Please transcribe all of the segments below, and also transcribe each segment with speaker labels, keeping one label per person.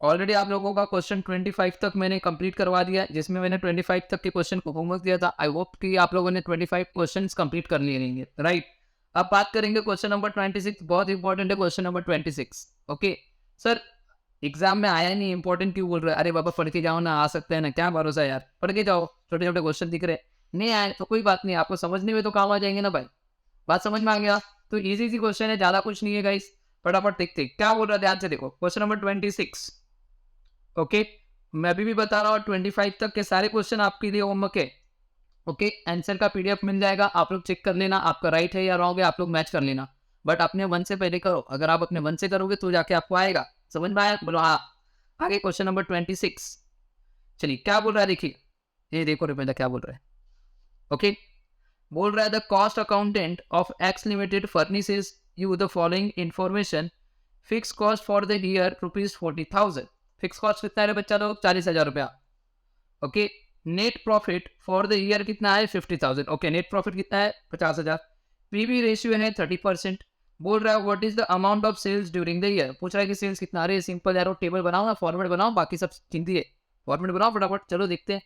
Speaker 1: Already आप लोगों का क्वेश्चन 25 तक मैंने कंप्लीट करवा दिया है, जिसमें मैंने 25 तक के क्वेश्चन को होमवर्क दिया था। आई होप कि आप लोगों ने 25 क्वेश्चंस कंप्लीट कर लिए रहेंगे, राइट? अब बात करेंगे क्वेश्चन नंबर 26। बहुत इंपॉर्टेंट है question number 26। Okay sir, exam में आया नहीं, इंपॉर्टेंट क्यों बोल रहे हैं? अरे बाबा पढ़ के जाओ ना, आ सकते हैं ना, क्या भरोसा यार, पढ़ के जाओ। छोटे छोटे क्वेश्चन दिख रहे हैं, नहीं आए तो कोई बात नहीं, आपको समझने में तो काम आ जाएंगे ना भाई। बात समझ में आ गया? तो इजी सी क्वेश्चन है, ज्यादा कुछ नहीं है गाइस। फटाफट देखते क्या बोल रहा है, ध्यान से देखो क्वेश्चन नंबर 26। ओके, मैं अभी भी बता रहा हूँ 25 तक के सारे क्वेश्चन आपके लिए होमवर्क है। ओके, आंसर का पीडीएफ मिल जाएगा, आप लोग चेक कर लेना, आपका राइट है या रॉन्ग है आप लोग मैच कर लेना। बट अपने मन से पहले करो, अगर आप अपने मन से करोगे तो जाके आपको आएगा। समझ में आया? बोलो हाँ। आगे क्वेश्चन नंबर 26। चलिए क्या बोल रहा है, देखिए ये देखो रुपये क्या बोल रहा है। ओके, बोल रहा है the cost accountant of x limited furnishes you the following information. Fix cost for the year ₹40,000। Fix cost कितना है बच्चा लोग? 40,000 रुपया। Okay, net profit for the year कितना है? 50,000। ओके, नेट प्रॉफिट कितना है? 50,000। पीवी रेशियो है 30%। बोल रहा है what is the amount of sales during the year. पूछ रहा है कि सेल्स कितना। अरे सिंपल यार, टेबल बनाओ ना, फॉर्मेट बनाओ, बाकी सब चिंती है। फॉर्मेट बनाओ फटाफट, चलो देखते हैं।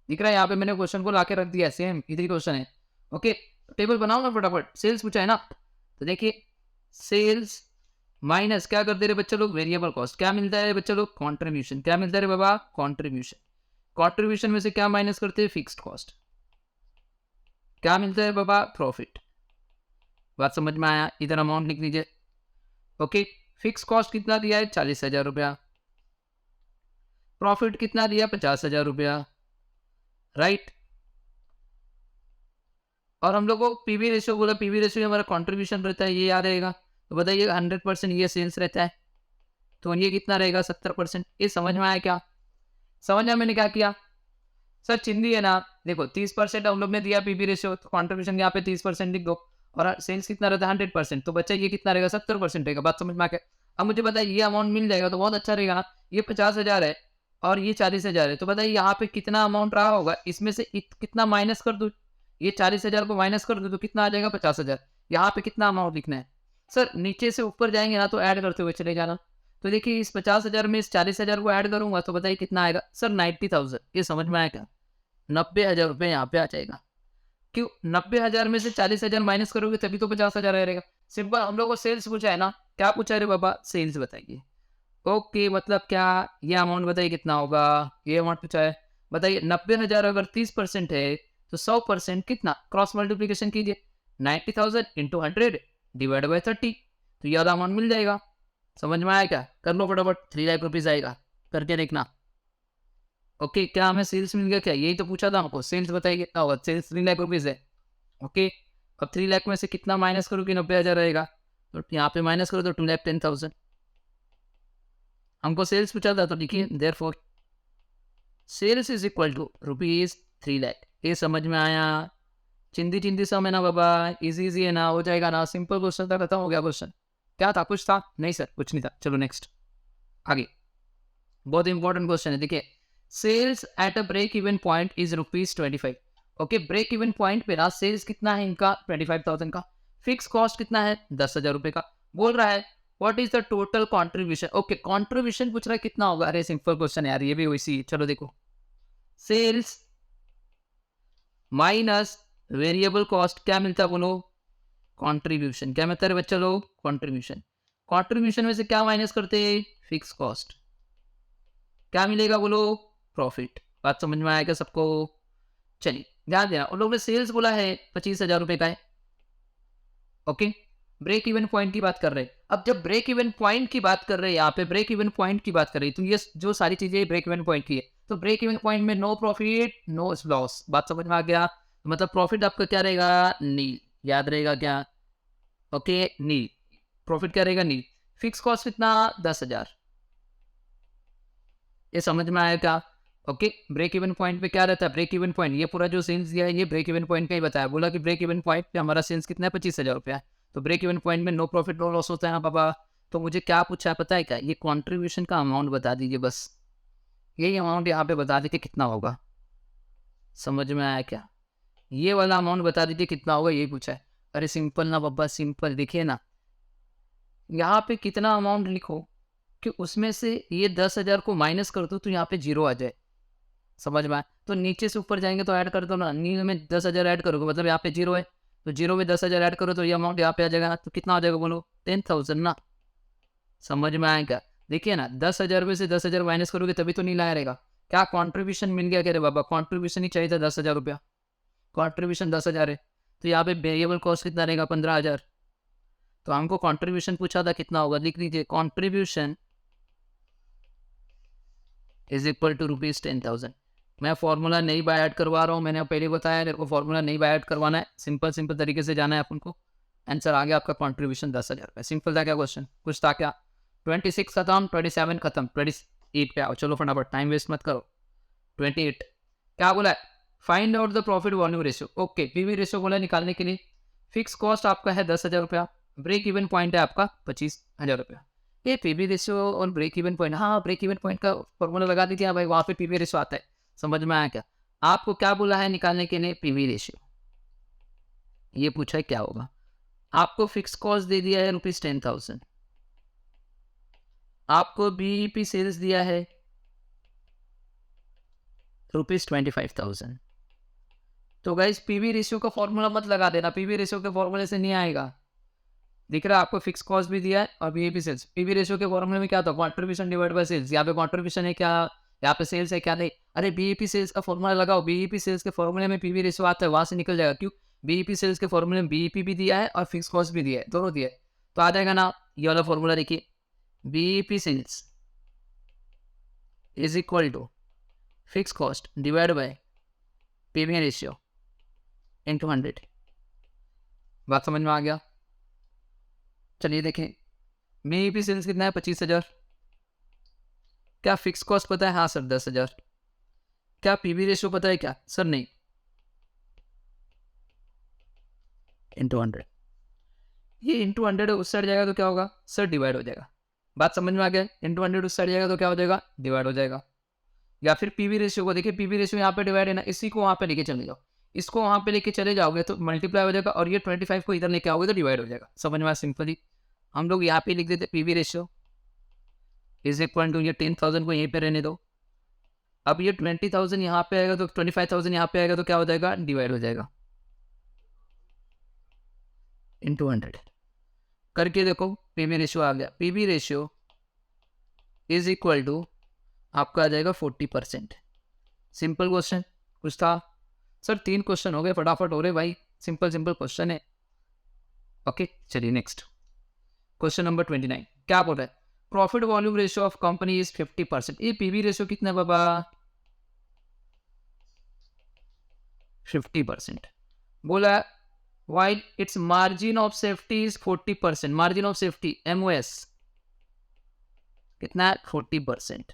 Speaker 1: दिख रहा है यहाँ पे मैंने क्वेश्चन को लाके रख दिया, सेम इधर क्वेश्चन है। ओके, टेबल बनाओ ना फटाफट। सेल्स पूछा है ना, तो देखिए सेल्स माइनस क्या कर दे रहे बच्चे लोग? Variable cost. क्या मिलता है बच्चे लोग? कॉन्ट्रीब्यूशन। क्या मिलता है रे बाबा? कॉन्ट्रीब्यूशन। कॉन्ट्रीब्यूशन में से क्या माइनस करते हैं? Fixed cost. क्या मिलता है बाबा? प्रॉफिट। बात समझ में आया? इधर अमाउंट लिख लीजिए। ओके, फिक्स कॉस्ट कितना दिया है? 40,000 रुपया। प्रॉफिट कितना दिया? 50,000 रुपया, राइट। और हम लोग को पीवी रेशियो बोला, पीवी रेशियो हमारा कॉन्ट्रीब्यूशन रहता है, ये याद रहेगा। तो बताइए 100% ये सेल्स रहता है, तो ये कितना रहेगा? 70%। ये समझ में आया क्या? समझ में मैंने क्या किया? सर चिंदी है ना, देखो 30% हम लोग ने दिया पीवी रेशियो, तो कॉन्ट्रीब्यूशन यहाँ पे 30% लिख दो। और सेल्स कितना रहता है? 100%। तो बच्चा ये कितना रहेगा? 70% रहेगा। बात समझ में आ गया? अब मुझे बताइए ये अमाउंट मिल जाएगा तो बहुत अच्छा रहेगा ना। ये 50,000 है और ये 40,000 है, तो बताइए यहाँ पे कितना अमाउंट रहा होगा, इसमें से कितना माइनस कर दूँ? ये 40,000 को माइनस कर दूँ तो कितना आ जाएगा? 50,000। यहाँ पे कितना अमाउंट लिखना है सर? नीचे से ऊपर जाएंगे ना तो ऐड करते हुए चले जाना। तो देखिए इस 50,000 में इस 40,000 को ऐड करूंगा तो बताइए कितना आएगा सर? 90,000। ये समझ में आया क्या? 90,000 रुपये यहाँ पे आ जाएगा। क्यों? 90,000 में से 40,000 माइनस करोगे तभी तो 50,000 रहेगा। सिंपल। हम लोग को सेल्स पूछा है ना, क्या पूछा है रे बाबा? सेल्स बताइए। ओके, मतलब क्या? ये अमाउंट बताइए कितना होगा? ये अमाउंट पूछा है, बताइए 90,000 अगर 30% है तो 100% कितना? क्रॉस मल्टीप्लीकेशन कीजिए, 90,000 इंटू 100 डिवाइड बाई 30, तो ये अमाउंट मिल जाएगा। समझ में आया क्या? कर लो फटाफट, 3 लाख रुपीज़ आएगा, करके देखना। ओके, क्या हमें सेल्स मिल गया क्या? यही तो पूछा था हमको, सेल्स बताइए कितना होगा? सेल्स 3 लाख रुपीज़ है। ओके, अब 3 लाख में से कितना माइनस करोगे? 90,000 रहेगा, तो यहाँ पे माइनस करो तो 2,10,000। हमको सेल्स पूछा था, तो लिखिए therefore sales is equal to rupees 3 lakh. ये समझ में आया? चिंदी चिंदी सम है ना बाबा, इजी इजी है ना, हो जाएगा ना। सिंपल क्वेश्चन था, खत्म हो गया क्वेश्चन। क्या था? कुछ था? नहीं सर कुछ नहीं था। चलो नेक्स्ट, आगे। बहुत इंपॉर्टेंट क्वेश्चन है, देखिए sales at a break even point is ₹25। Okay, break even point पे ना सेल्स कितना है इनका? 25,000 का। फिक्स कॉस्ट कितना है? 10,000 रुपए का। बोल रहा है what is the total contribution. Okay, contribution पूछ रहा है कितना होगा। अरे सिंपल क्वेश्चन है यार, ये भी वैसी। चलो देखो, सेल्स माइनस वेरिएबल कॉस्ट क्या मिलता है बोलो? कॉन्ट्रीब्यूशन। क्या मिलता है बच्चा लोग? कॉन्ट्रीब्यूशन। कॉन्ट्रीब्यूशन में से क्या माइनस करते हैं? Fix cost. क्या मिलेगा बोलो? प्रॉफिट। बात समझ में आएगा सबको? चलिए ध्यान देना, उन लोगों ने सेल्स बोला है 25,000 रुपए का है। ओके, ब्रेक इवन पॉइंट की बात कर रहे हैं। अब जब ब्रेक इवन पॉइंट की बात कर रहे हैं, यहाँ पे ब्रेक इवन पॉइंट की बात कर रही है, तो ये जो सारी चीजें ब्रेक इवन पॉइंट की है, तो ब्रेक इवन पॉइंट में नो प्रॉफिट नो लॉस। बात समझ में आ गया? मतलब प्रॉफिट आपका क्या रहेगा? नील। याद रहेगा क्या? ओके, नील। प्रॉफिट क्या रहेगा? नील। फिक्स कॉस्ट कितना? 10,000। ये समझ में आया क्या? ओके, ब्रेक इवन पॉइंट पे क्या रहता है? ब्रेक इवन पॉइंट, ये पूरा जो सेल्स दिया है ये ब्रेक इवन पॉइंट का ही बताया। बोला कि ब्रेक इवन पॉइंट पे हमारा सेल्स कितना है? 25,000 रुपया है। तो ब्रेक इवन पॉइंट में नो प्रॉफिट नो लॉस होता है ना बाबा। तो मुझे क्या पूछा है पता है क्या? ये कॉन्ट्रीब्यूशन का अमाउंट बता दीजिए बस। यही अमाउंट यहाँ पे बता दीजिए कितना होगा। समझ में आया क्या? ये वाला अमाउंट बता दीजिए कितना होगा, यही पूछा है। अरे सिंपल ना बाबा, सिंपल। देखिए ना, यहाँ पे कितना अमाउंट लिखो, कि उसमें से ये 10,000 को माइनस कर दो तो यहाँ पे 0 आ जाए। समझ में आया? तो नीचे से ऊपर जाएंगे तो ऐड कर दो ना, नीचे में 10,000 ऐड करोगे मतलब यहाँ पे 0 है, तो 0 में 10,000 ऐड करो तो ये अमाउंट यहाँ पे आ जाएगा। तो कितना हो जाएगा बोलो? 10,000 ना। समझ में आएगा? देखिए ना, 10,000 में से 10,000 माइनस करोगे तभी तो नहीं लाया रहेगा। क्या कॉन्ट्रीब्यूशन मिल गया? कह रहे बाबा कॉन्ट्रीब्यूशन ही चाहिए था 10,000 रुपया, कॉन्ट्रीब्यूशन 10,000 है, तो यहाँ पे वेरिएबल कॉस्ट कितना रहेगा? 15,000। तो हमको कॉन्ट्रीब्यूशन पूछा था कितना होगा, लिख लीजिए कॉन्ट्रीब्यूशन इज इक्वल टू ₹10,000। मैं फॉर्मूला नहीं बाय ऐड करवा रहा हूँ, मैंने पहले बताया मेरे को फॉर्मूला नहीं बाय ऐड करवाना है, सिंपल सिंपल तरीके से जाना है अपन को। आंसर आ गया आपका कॉन्ट्रीब्यूशन 10,000 रुपये। सिंपल था क्या क्वेश्चन? कुछ था क्या? 26 खत्म, 27 खत्म, 28 पे आओ। चलो फटाफट, टाइम वेस्ट मत करो। 28 क्या बोला है? Find out the profit volume ratio. Okay, PV ratio बोला निकालने के लिए। फिक्स कॉस्ट आपका है 10,000 रुपया, ब्रेक इवन पॉइंट है आपका 25,000 रुपया। ये पीवी रेशियो और ब्रेक इवन पॉइंट, हाँ ब्रेक इवन पॉइंट का फॉर्मूला लगा दीजिए भाई, वहाँ पे पीवी रेशियो आता है। समझ में आया क्या? आपको क्या बोला है निकालने के लिए? PV ratio. ये पूछा है क्या होगा। आपको फिक्स कॉस्ट दे दिया है ₹10,000, आपको बीईपी सेल्स दिया है ₹25,000। तो गाइस पीवी रेशियो का फॉर्मूला मत लगा देना, पीवी रेशियो के फॉर्मूले से नहीं आएगा। दिख रहा है आपको, फिक्स कॉस्ट भी दिया है और बीईपी सेल्स। पीवी रेशियो के फॉर्मूले में क्या था? Contribution divide by sales. यहाँ पे कॉन्ट्रीब्यूशन है क्या, यहाँ पे सेल्स है क्या? नहीं। अरे बीईपी सेल्स का फॉर्मूला लगाओ, बीईपी सेल्स के फॉर्मूले में पीवी रेशियो आता है, वहां से निकल जाएगा। क्यों? बीईपी सेल्स के फॉर्मूले में बीईपी भी दिया है और फिक्स कॉस्ट भी दिया है, दोनों दिया है, तो आ जाएगा ना। ये वाला फॉर्मूला देखिए, BEP sales is equal to fix cost divide by PV ratio into 100। बात समझ में आ गया? चलिए देखें, बीईपी सेल्स कितना है? 25,000। क्या फिक्स कॉस्ट पता है? हाँ सर 10,000। क्या पीवी रेशियो पता है क्या? सर नहीं। इंटू 100, ये इंटू 100 उस साइड जाएगा तो क्या होगा? सर डिवाइड हो जाएगा। बात समझ में आ गया? इंटू 100 उस साइड जाएगा तो क्या हो जाएगा? डिवाइड हो जाएगा। या फिर पीवी रेशियो को देखिए, पीवी रेशियो यहाँ पे डिवाइड है ना, इसी को वहाँ पे लेके चले जाओ, इसको वहाँ पे लेके चले जाओगे तो मल्टीप्लाई हो जाएगा, और ये 25 को इधर लेके आओगे तो डिवाइड हो जाएगा। समझ में आया? सिंपली हम लोग यहाँ पे लिख देते PV ratio is equal to, ये 10,000 को यहीं पे रहने दो। अब ये 20,000 यहाँ पे आएगा तो 25,000 यहाँ पे आएगा तो क्या हो जाएगा? डिवाइड हो जाएगा इंटू 100 करके देखो, पीवी रेशियो आ गया। PV ratio is equal to आपका आ जाएगा 40%। Simple question. कुछ था? सर 3 क्वेश्चन हो गए, फटाफट हो रहे भाई, सिंपल सिंपल क्वेश्चन है। ओके चलिए नेक्स्ट क्वेश्चन नंबर 29 क्या बोल रहा है? Profit volume ratio of company is 50%। ये पीवी रेशियो कितना है बाबा? 50% बोला। While its margin of safety is 40%। Margin of safety MOS कितना है? 40%।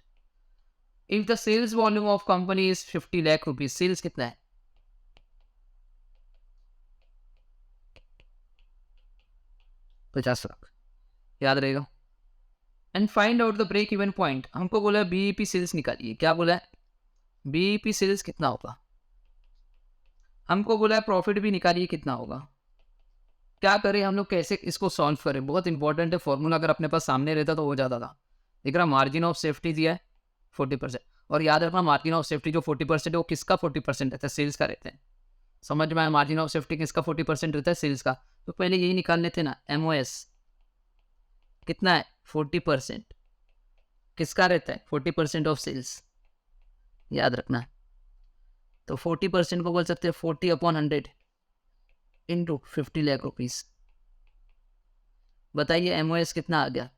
Speaker 1: If the sales volume of company is 50 lakh rupees, sales कितना है? 50 लाख, याद रहेगा। And find out the break even point. हमको बोला बीईपी सेल्स निकालिए। क्या बोला है? बीईपी सेल्स कितना होगा। हमको बोला है प्रॉफिट भी निकालिए कितना होगा। क्या करें हम लोग, कैसे इसको सॉल्व करें? बहुत इंपॉर्टेंट है फॉर्मूला, अगर अपने पास सामने रहता तो हो जाता था। दिख रहा मार्जिन ऑफ सेफ्टी दिया है 40%, और याद रखना मार्जिन ऑफ सेफ्टी जो 40% है वो किसका 40% रहता है? सेल्स का रहता है। समझ में आया? मार्जिन ऑफ सेफ्टी किसका 40% रहता है? सेल्स का। तो पहले यही निकाल लेते ना, MOS कितना है? 40% किसका रहता है? 40% ऑफ सेल्स, याद रखना। तो 40% को बोल सकते हैं 40/100 इंटू 50 लाख रुपीज। बताइए MOS कितना आ गया?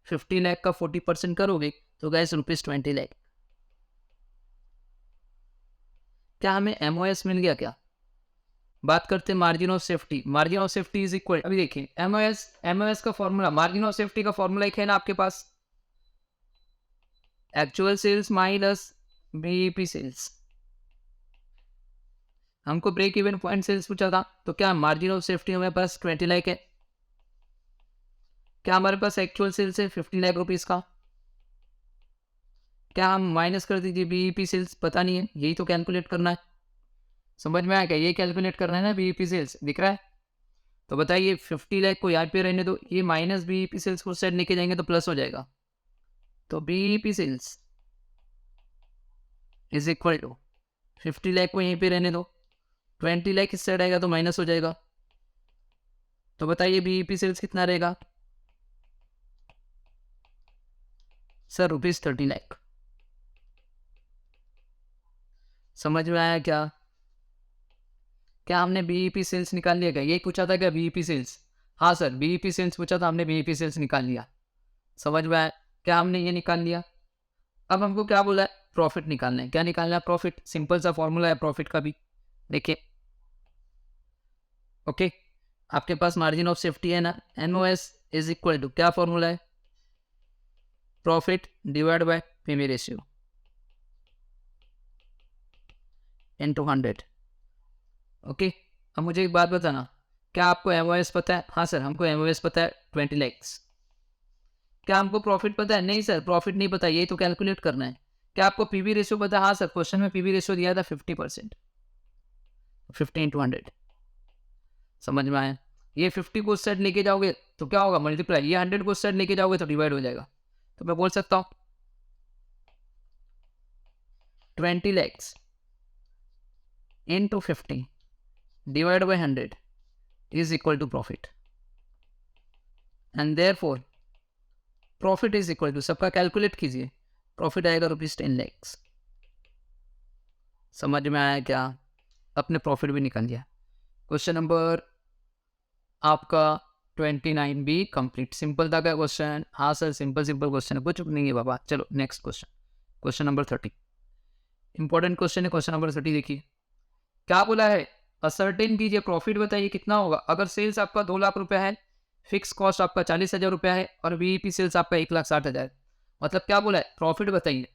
Speaker 1: 50 लाख का 40% करोगे तो गैस ₹20 लाख। क्या हमें MOS मिल गया क्या? बात करते हैं margin of safety. Margin of safety is equal, अभी देखिए MOS का फॉर्मूला, मार्जिन ऑफ सेफ्टी का फॉर्मूला एक है ना आपके पास, actual sales minus BEP sales. हमको ब्रेक इवन पॉइंट सेल्स पूछा था, तो क्या मार्जिन ऑफ सेफ्टी हमारे पास 20 लाख है, क्या हमारे पास एक्चुअल सेल्स है 50 लाख रुपीज का, क्या हम माइनस कर दीजिए बीईपी सेल्स, पता नहीं है, यही तो कैलकुलेट करना है। समझ में आया क्या? ये कैलकुलेट करना है ना बीईपी सेल्स, दिख रहा है? तो बताइए 50 लाख को यहाँ पे रहने दो, ये माइनस बीईपी सेल्स को साइड लेके जाएंगे तो प्लस हो जाएगा। तो BEP sales is equal to 50 lakh को यहीं पे रहने दो, 20 लाख इस साइड आएगा तो माइनस हो जाएगा। तो बताइए बीईपी सेल्स कितना रहेगा सर? ₹30 लाख। समझ में आया क्या? क्या हमने बीईपी सेल्स निकाल लिया? क्या यही पूछा था क्या बीईपी सेल्स? हाँ सर, बीईपी सेल्स पूछा था, हमने बीईपी सेल्स निकाल लिया। समझ में आया क्या? हमने ये निकाल लिया। अब हमको क्या बोला है? प्रॉफिट निकालना है। क्या निकालना है? प्रॉफिट। सिंपल सा फॉर्मूला है प्रॉफिट का भी, देखिए। ओके, आपके पास मार्जिन ऑफ सेफ्टी है ना, NOS इज इक्वल टू क्या फॉर्मूला है? Profit divide by PV ratio into 100। Okay, अब मुझे एक बात बताना, क्या आपको MOS पता है? हाँ सर, हमको MOS पता है 20 लैक्स। क्या हमको प्रॉफिट पता है? नहीं सर, प्रॉफिट नहीं पता, यही तो कैलकुलेट करना है। क्या आपको पीवी रेशियो पता है? हाँ सर, क्वेश्चन में पीवी रेशियो दिया था 50%, 50 इंटू 100। समझ में आया? ये 50 को उस साइड लेके जाओगे तो क्या होगा? मल्टीप्लाई। ये 100 को उस साइड लेके जाओगे तो डिवाइड हो जाएगा। तो मैं बोल सकता हूँ 20 lakhs into 50 divide by 100 is equal to profit, and therefore profit is equal to, सबका कैलकुलेट कीजिए, प्रॉफिट आएगा ₹10 लैक्स। समझ में आया क्या? अपने प्रॉफिट भी निकाल दिया। क्वेश्चन नंबर आपका 29B कंप्लीट। सिंपल था क्या क्वेश्चन? हाँ सर, सिंपल क्वेश्चन है, कुछ नहीं है बाबा। चलो next question, question number 30। Important question है क्वेश्चन नंबर 30। देखिए क्या बोला है, असर्टेन कीजिए प्रॉफिट बताइए कितना होगा अगर सेल्स आपका 2 लाख रुपया है, फिक्स कॉस्ट आपका 40,000 रुपया है और बीईपी सेल्स आपका 1,60,000। मतलब क्या बोला है? प्रॉफिट बताइए।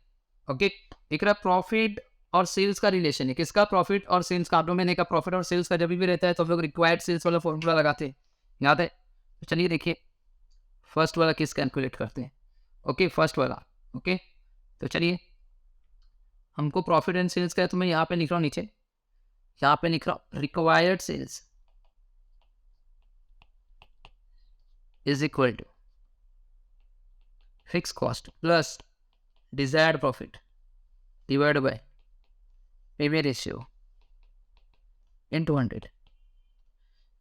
Speaker 1: ओके, दिख रहा है प्रॉफिट और सेल्स का रिलेशन है। किसका? प्रॉफिट और सेल्स का। आप लोग मैंने कहा प्रॉफिट और सेल्स का जब भी रहता है तो हम लोग रिक्वायर्ड सेल्स वाला फॉर्मूला लगाते हैं, याद है? तो चलिए देखिए, फर्स्ट वाला केस कैलकुलेट करते हैं। ओके, फर्स्ट वाला। ओके, तो चलिए, हमको प्रॉफिट एंड सेल्स का है तो मैं यहाँ पे लिख रहा हूँ नीचे, यहाँ पे लिख रहा हूँ required sales is equal to fix cost plus desired profit divide by PV ratio into 100।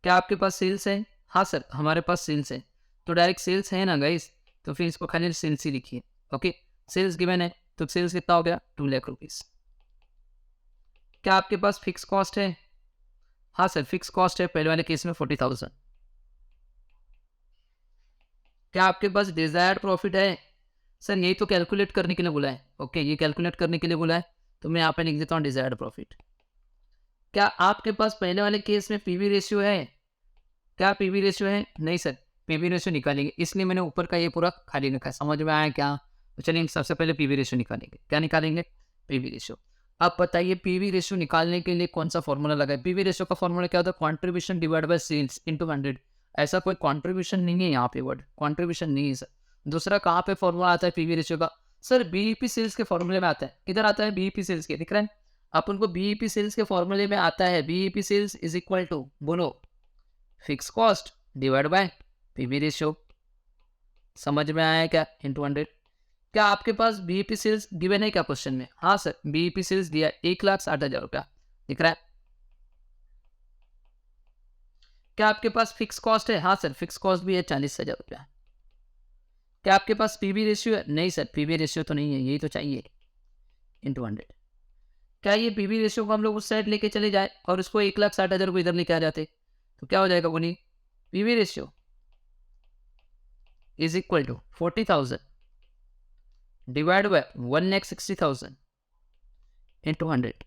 Speaker 1: क्या आपके पास सेल्स है? हाँ सर, हमारे पास सेल्स है। तो डायरेक्ट सेल्स है ना गाइस, तो फिर इसको खाली सेल्स ही लिखिए। ओके, सेल्स गिवन है तो सेल्स कितना हो गया? 2 लाख रुपीस। क्या आपके पास फिक्स कॉस्ट है? हाँ सर, फिक्स कॉस्ट है पहले वाले केस में 40,000। क्या आपके पास डिजायर्ड प्रॉफिट है? सर यही तो कैलकुलेट करने के लिए बोला है। ओके, ये कैलकुलेट करने के लिए बोला है तो मैं यहाँ पे लिख देता हूँ डिजायर्ड प्रॉफिट। क्या आपके पास पहले वाले केस में पीवी रेशियो है? क्या पीवी रेशियो है? नहीं सर, पीवी रेशियो निकालेंगे, इसलिए मैंने ऊपर का ये पूरा खाली रखा है। समझ में आया क्या? तो चलिए सबसे पहले पीवी रेशियो निकालेंगे। क्या निकालेंगे? PV ratio. अब बताइए पीवी रेशियो निकालने के लिए कौन सा फॉर्मूला लगाए? पीवी रेशियो का फॉर्मूला क्या होता है? Contribution divide by sales into 100। ऐसा कोई कॉन्ट्रीब्यूशन नहीं है यहाँ पे, वर्ड कॉन्ट्रीब्यूशन नहीं है सर। दूसरा कहाँ पे फॉर्मूला आता है पीवी रेशियो का? सर बीईपी सेल्स के फॉर्मूले में आता है। किधर आता है? बीईपी सेल्स के, दिख रहा है अपन को? बीईपी सेल्स के फॉर्मूले में आता है, BEP sales is equal to, बोलो, fix cost divide by PV ratio. समझ में आया क्या? इनटू 100। क्या आपके पास बीईपी सेल्स गिवन है क्या क्वेश्चन में? हाँ सर, बीईपी सेल्स दिया 1,60,000 रुपया, दिख रहा है। क्या आपके पास फिक्स कॉस्ट है? हाँ सर, फिक्स कॉस्ट भी है 40,000 रुपया। क्या आपके पास पीवी रेशियो है? नहीं सर, पीवी रेशियो तो नहीं है, यही तो चाहिए, इनटू 100। क्या ये पीवी रेशियो को हम लोग उस साइड लेके चले जाए और उसको 1,60,000 को इधर लेके आ जाते तो क्या हो जाएगा? बोनी PV ratio is equal to 40,000 divide by 1,60,000 into 100।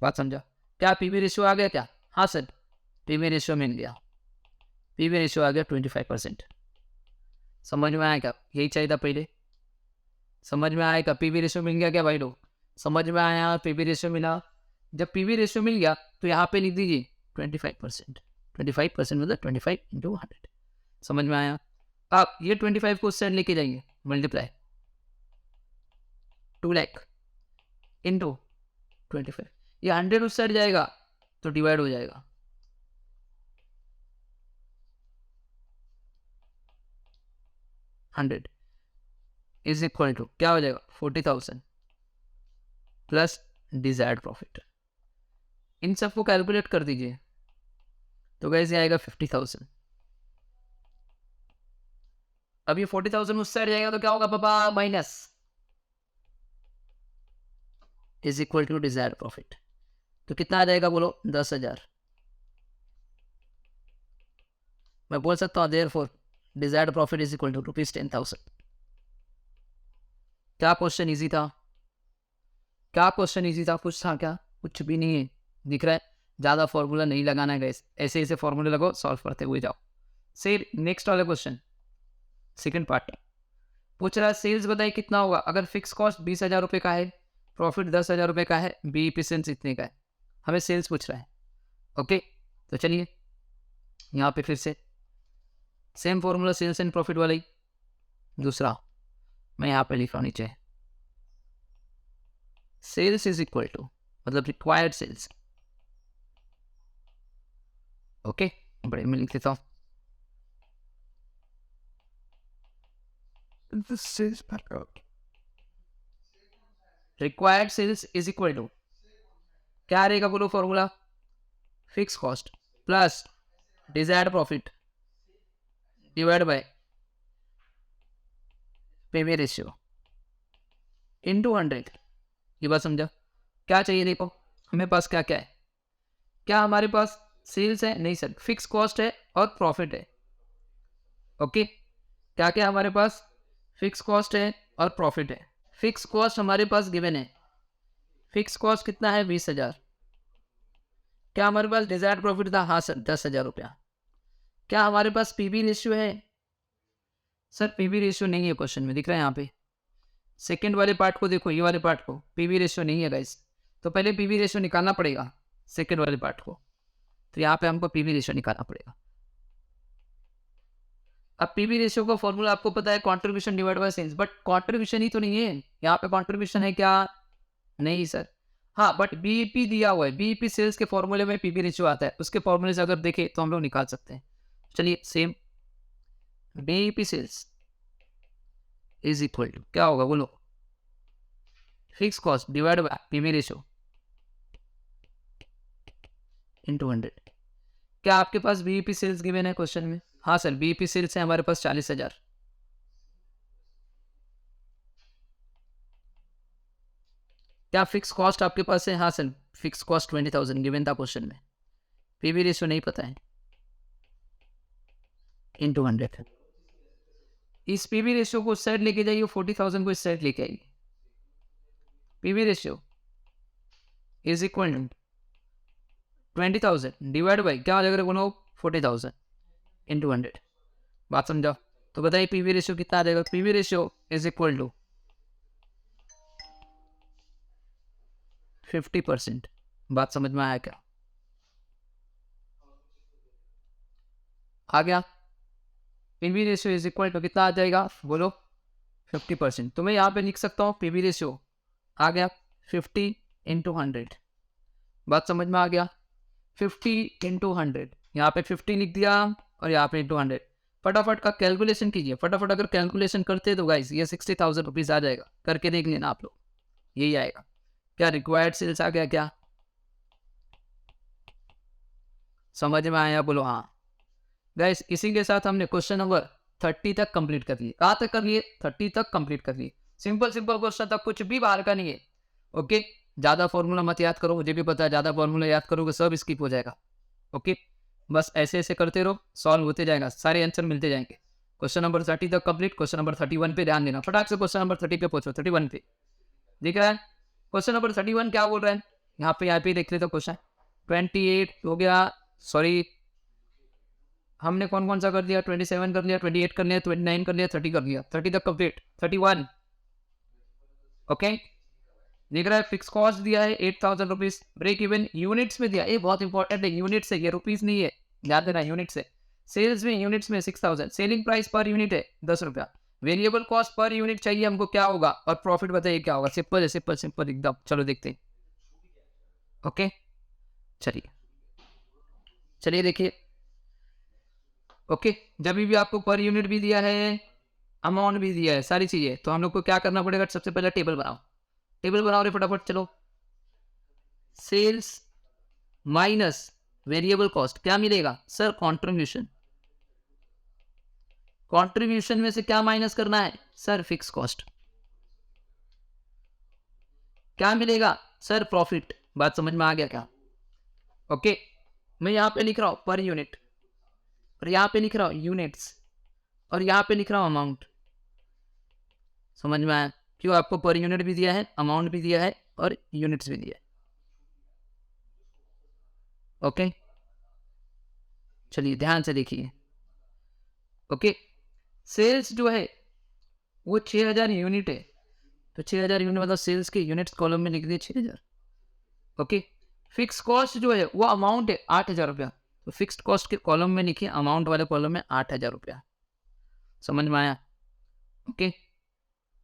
Speaker 1: बात समझा? क्या पीवी रेशियो आ गया क्या? हाँ सर, पीवी रेशियो मिल गया। पीवी रेशियो आ गया 25%। समझ में आया क्या? यही चाहिए था पहले। समझ में आया क्या? पीवी रेशियो मिल गया क्या भाई लोग? समझ में आया? पीवी रेशियो मिला। जब पीवी रेशियो मिल गया तो यहाँ पे लिख दीजिए 25%। 25% मतलब 25 इंटू 100। समझ में आया? आप ये 25 को उस साइड लेके जाइए, मल्टीप्लाई 2 लाख इंटू 25। ये 100 उस साइड जाएगा तो डिवाइड हो जाएगा। 100 इज इक्वल टू क्या हो जाएगा 40,000 प्लस डिजायर्ड प्रॉफिट। इन सबको कैलकुलेट कर दीजिए तो कैसे आएगा 50,000। अब ये 40,000 उस साइड जाएगा तो क्या होगा पापा minus is equal to desired profit. तो कितना आ जाएगा बोलो 10,000। मैं बोल सकता हूँ therefore desired profit is equal to ₹10,000। क्या क्वेश्चन इजी था? क्या क्वेश्चन इजी था? कुछ था क्या? कुछ भी नहीं है। दिख रहा है? ज़्यादा फॉर्मूला नहीं लगाना है गाइस, ऐसे ऐसे फॉर्मूले लगो, सॉल्व करते हुए जाओ। फिर नेक्स्ट वाला क्वेश्चन सेकंड पार्ट पूछ रहा है सेल्स बताइए कितना होगा अगर फिक्स कॉस्ट 20,000 रुपये का है, प्रॉफिट 10,000 रुपये का है, बी एफिशिएंसी इतने का है। हमें सेल्स पूछ रहा है। ओके, तो चलिए यहाँ पे फिर से same formula sales and profit वाला ही दूसरा मैं यहाँ पे लिख रहा हूँ नीचे, सेल्स इज इक्वल टू मतलब रिक्वायर्ड सेल्स। ओके, बड़े में लिख लेता हूँ required sales is equal to क्या रहेगा बोलो formula, fix cost plus desired profit divide by PV ratio into 100। ये बात समझा? क्या चाहिए देखो हमें पास क्या क्या है, क्या हमारे पास सेल्स है? नहीं सर, फिक्स कॉस्ट है और प्रॉफिट है। ओके, क्या क्या हमारे पास? फिक्स कॉस्ट है और प्रॉफिट है। फिक्स कॉस्ट हमारे पास गिवन है, फिक्स कॉस्ट कितना है 20,000। क्या हमारे पास डिजायर्ड प्रॉफिट था? हाँ सर 10,000 रुपया। क्या हमारे पास पीवी रेशियो है? सर पीवी रेशियो नहीं है क्वेश्चन में, दिख रहा है यहाँ पे। सेकंड वाले पार्ट को देखो, ये वाले पार्ट को पीवी रेशियो नहीं है गाइस, तो पहले पीवी रेशियो निकालना पड़ेगा सेकंड वाले पार्ट को। तो यहाँ पे हमको पीवी रेशियो निकालना पड़ेगा। अब पीवी रेशियो का फॉर्मूला आपको पता है contribution divide by sales, but contribution ही तो नहीं है यहाँ पे। कंट्रीब्यूशन है क्या? नहीं सर। हाँ बट बीईपी दिया हुआ है, बीईपी सेल्स के फॉर्मूले में पीवी रेशियो आता है, उसके फॉर्मूले से अगर देखें तो हम लोग निकाल सकते हैं। चलिए same BEP sales is equal to क्या होगा बोलो, fix cost divide by PV ratio into 100। क्या आपके पास बीईपी सेल्स गिवन है क्वेश्चन में? हाँ सर बीईपी सेल्स है हमारे पास 40,000। क्या फिक्स कॉस्ट आपके पास है? हाँ सर फिक्स कॉस्ट 20,000 गिवन था क्वेश्चन में। पीवी रेशियो नहीं पता है, इनटू 100। इस पीवी रेशियो को उस साइड लेके जाइए, 40,000 को इस साइड लेके आइए। PV ratio is equal to 20,000 divide by क्या हो जाएगा बोलो 40,000 इनटू 100। बात समझाओ? तो बताइए पीवी रेशियो कितना आ जाएगा? PV ratio is equal to 50%। बात समझ में आया क्या? आ गया? PV ratio is equal to कितना आ जाएगा बोलो 50%। तो मैं यहाँ पे लिख सकता हूँ पीवी रेशियो आ गया 50 इंटू 100। बात समझ में आ गया? 50 इंटू 100, यहाँ पे 50 लिख दिया और यहाँ पे इंटू 100। फटाफट का कैलकुलेशन कीजिए, फटाफट अगर कैलकुलेशन करते तो गाइस ये 60,000 रुपीज़ आ जाएगा। करके देख लेना आप लोग, यही आएगा। क्या रिक्वायर्ड सेल्स आ गया? क्या समझ में आया? बोलो हाँ। गाइस इसी के साथ हमने क्वेश्चन नंबर 30 तक कंप्लीट कर लिए। कहाँ तक कर लिए? 30 तक कंप्लीट कर लिए। सिंपल सिंपल क्वेश्चन तक, कुछ भी बाहर का नहीं है। ओके, ज़्यादा फॉर्मूला मत याद करो, मुझे भी पता है ज़्यादा फॉर्मूला याद करोगे सब स्किप हो जाएगा। ओके, बस ऐसे ऐसे करते रहो, सॉल्व होते जाएगा, सारे आंसर मिलते जाएंगे। क्वेश्चन नंबर 30 तक कंप्लीट। क्वेश्चन नंबर 31 पे ध्यान देना, फटाक से क्वेश्चन नंबर 30 पे पहुंचो। 31 पे दिख रहा है क्वेश्चन नंबर 31 क्या बोल रहा है? यहाँ पे देख लेते क्वेश्चन 28 हो गया। सॉरी, हमने कौन कौन सा कर दिया? 27 कर लिया, 28 कर लिया, 29 कर लिया, 30 कर लिया। 30 तक कंप्लीट। 31 ओके, दिख रहा है फिक्स कॉस्ट दिया है 8,000 रुपीज, ब्रेक इवन यूनिट्स में दिया, ये बहुत इंपॉर्टेंट है, यूनिट्स है ये, रुपीज नहीं है, ध्यान देना यूनिट्स है। सेल्स में यूनिट्स में 6,000, सेलिंग प्राइस पर यूनिट है 10 रुपया, वेरिएबल कॉस्ट पर यूनिट चाहिए हमको, क्या होगा? और प्रॉफिट बताइए क्या होगा? सिंपल है, सिंपल सिंपल एकदम। चलो देखते हैं। ओके चलिए, चलिए देखिए। ओके, जब भी आपको पर यूनिट भी दिया है अमाउंट भी दिया है, सारी चीजें। तो हम लोग को क्या करना पड़ेगा, सबसे पहले टेबल बनाओ, टेबल बनाओ रे फटाफट, चलो। सेल्स माइनस वेरिएबल कॉस्ट क्या मिलेगा सर, कंट्रीब्यूशन। कंट्रीब्यूशन में से क्या माइनस करना है सर, फिक्स कॉस्ट। क्या मिलेगा सर, प्रॉफिट। बात समझ में आ गया क्या? ओके, मैं यहां पे लिख रहा हूं पर यूनिट, और यहां पे लिख रहा हूं यूनिट्स, और यहां पे लिख रहा हूं अमाउंट। समझ में आया? क्यों, आपको पर यूनिट भी दिया है, अमाउंट भी दिया है, और यूनिट्स भी दिया है। ओके, चलिए ध्यान से देखिए। ओके, सेल्स जो है वो 6000 यूनिट है, तो 6000 यूनिट मतलब सेल्स के यूनिट्स कॉलम में लिख दिए 6000। ओके, फिक्स कॉस्ट जो है वो अमाउंट है 8000 रुपया, तो फिक्स्ड कॉस्ट के कॉलम में लिखिए, अमाउंट वाले कॉलम में 8000 रुपया। समझ में आया? ओके,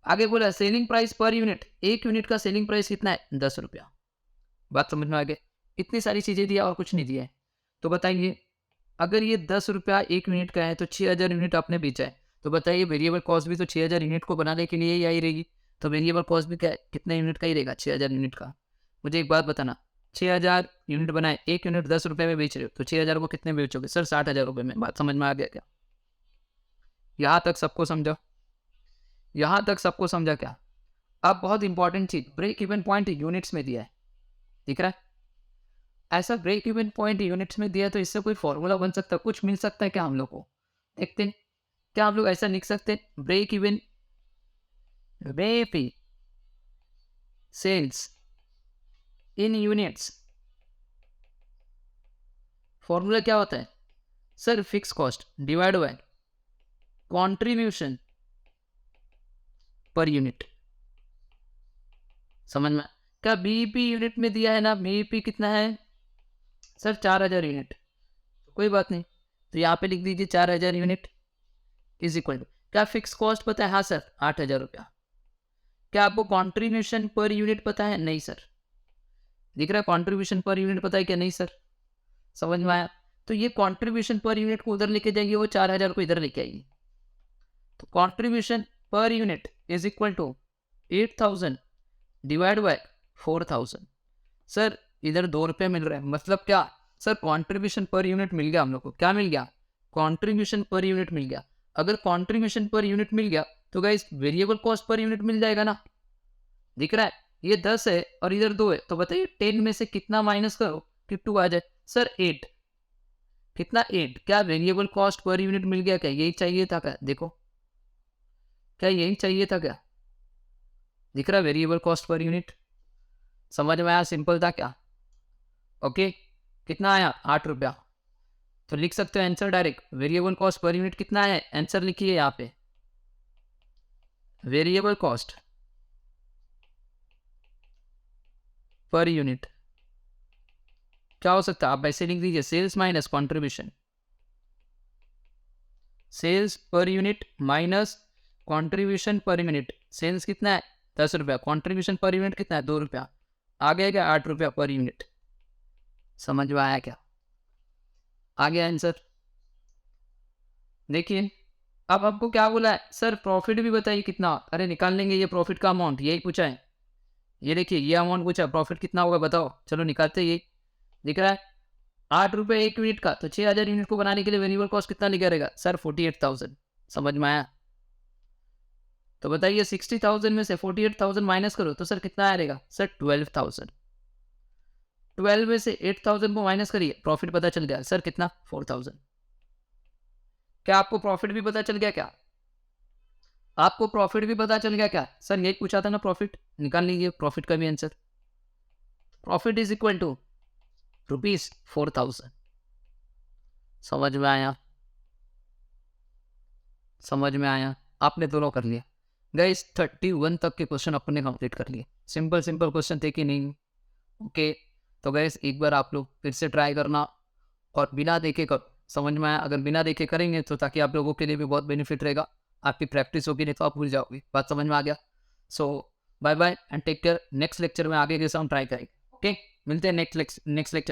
Speaker 1: आगे बोला सेलिंग प्राइस पर यूनिट, एक यूनिट का सेलिंग प्राइस कितना है, 10 रुपया। बात समझ में आ गई? इतनी सारी चीजें दिया और कुछ नहीं दिया है। तो बताइए, अगर ये 10 रुपया एक यूनिट का है, तो 6000 यूनिट आपने बेचा है, तो बताइए वेरिएबल कॉस्ट भी तो 6000 यूनिट को बनाने के लिए ही आई रहेगी। तो वेरिएबल कॉस्ट भी क्या कितने यूनिट का ही रहेगा, 6000 यूनिट का। मुझे एक बात बताना, 6000 यूनिट बनाए, एक यूनिट 10 रुपये में बेच रहे हो, तो 6000 को कितने बेचोगे सर, 60000 रुपये में। बात समझ में आ गया क्या? यहाँ तक सबको समझा? यहाँ तक सबको समझा क्या? अब बहुत इंपॉर्टेंट चीज, ब्रेक इवन पॉइंट यूनिट्स में दिया है, दिख रहा है? ऐसा ब्रेक इवन पॉइंट यूनिट्स में दिया, तो इससे कोई फॉर्मूला बन सकता है, कुछ मिल सकता है क्या हम लोग को? देखते हैं, क्या हम लोग ऐसा लिख सकते हैं, ब्रेक इवन पे सेल्स इन यूनिट्स। फॉर्मूला क्या होता है sir, fix cost divide by contribution per unit. समझ में? क्या बीईपी यूनिट में दिया है ना, बीईपी कितना है सर, 4000 यूनिट। तो कोई बात नहीं, तो यहाँ पे लिख दीजिए 4000 यूनिट इज इक्वल टू, क्या फिक्स कॉस्ट पता है, हाँ सर 8000 रुपया। क्या आपको कंट्रीब्यूशन पर यूनिट पता है, नहीं सर। दिख रहा है, कंट्रीब्यूशन पर यूनिट पता है क्या, नहीं सर। समझ में आया? तो ये कंट्रीब्यूशन पर यूनिट को उधर लेके जाएंगे, वो 4000 को इधर लेके आएगी। तो contribution per unit is equal to 8000 divide by 4000। Sir इधर 2 रुपये मिल रहे हैं, मतलब क्या सर, कंट्रीब्यूशन पर यूनिट मिल गया हम लोग को। क्या मिल गया, कंट्रीब्यूशन पर यूनिट मिल गया। अगर कंट्रीब्यूशन पर यूनिट मिल गया, तो guys variable cost per unit मिल जाएगा ना। दिख रहा है, ये 10 है और इधर 2 है, तो बताइए 10 में से कितना माइनस करो कि 2 आ जाए सर, 8। कितना, 8। क्या वेरिएबल कॉस्ट पर यूनिट मिल गया क्या, यही चाहिए था क्या? देखो, क्या यही चाहिए था क्या? दिख रहा है, वेरिएबल कॉस्ट पर यूनिट। समझ में आया, सिंपल था क्या? ओके, कितना आया, 8 रुपया। तो लिख सकते हो answer direct, variable cost per unit कितना है, आंसर लिखिए यहाँ पे, वेरिएबल कॉस्ट पर यूनिट क्या हो सकता है, आप ऐसे लिख दीजिए, sales minus contribution, sales per unit minus contribution per unit. Sales कितना है, 10 रुपया, कंट्रीब्यूशन पर यूनिट कितना है, 2 रुपया। आ गया क्या, 8 रुपया पर यूनिट। समझ में आया क्या? आ गया आंसर। देखिए, अब आपको क्या बोला है सर, प्रॉफिट भी बताइए कितना। अरे निकाल लेंगे, ये प्रॉफिट का अमाउंट यही पूछा है। ये देखिए, ये अमाउंट पूछा है, प्रॉफिट कितना होगा बताओ, चलो निकालते हैं। ये दिख रहा है 8 रुपये एक यूनिट का, तो 6000 यूनिट को बनाने के लिए वेरिएबल कॉस्ट कितना लिखा रहेगा सर, 48000। समझ में आया? तो बताइए 60000 में से 48000 माइनस करो, तो सर कितना आएगा सर, 12000। 12 में से 8000 को माइनस करिए, प्रॉफिट पता चल गया सर कितना, 4000। क्या आपको प्रॉफिट भी पता चल गया क्या? आपको प्रॉफिट भी पता चल गया क्या सर, यही पूछा था ना, प्रॉफिट निकाल लीजिए, प्रॉफिट का भी answer. Profit is equal to ₹4000। समझ में आया? समझ में आया? आपने दोनों कर लिया गाइस, 31 तक के क्वेश्चन अपने कंप्लीट कर लिए। सिंपल सिंपल क्वेश्चन थे कि नहीं? ओके, तो गाइस एक बार आप लोग फिर से ट्राई करना, और बिना देखे कर। समझ में आया? अगर बिना देखे करेंगे तो ताकि आप लोगों के लिए भी बहुत बेनिफिट रहेगा, आपकी प्रैक्टिस होगी, नहीं तो आप भूल जाओगे। बात समझ में आ गया? So bye bye and take care. Next lecture में आगे जैसा हम ट्राई करेंगे। ओके, मिलते हैं नेक्स्ट लेक्चर।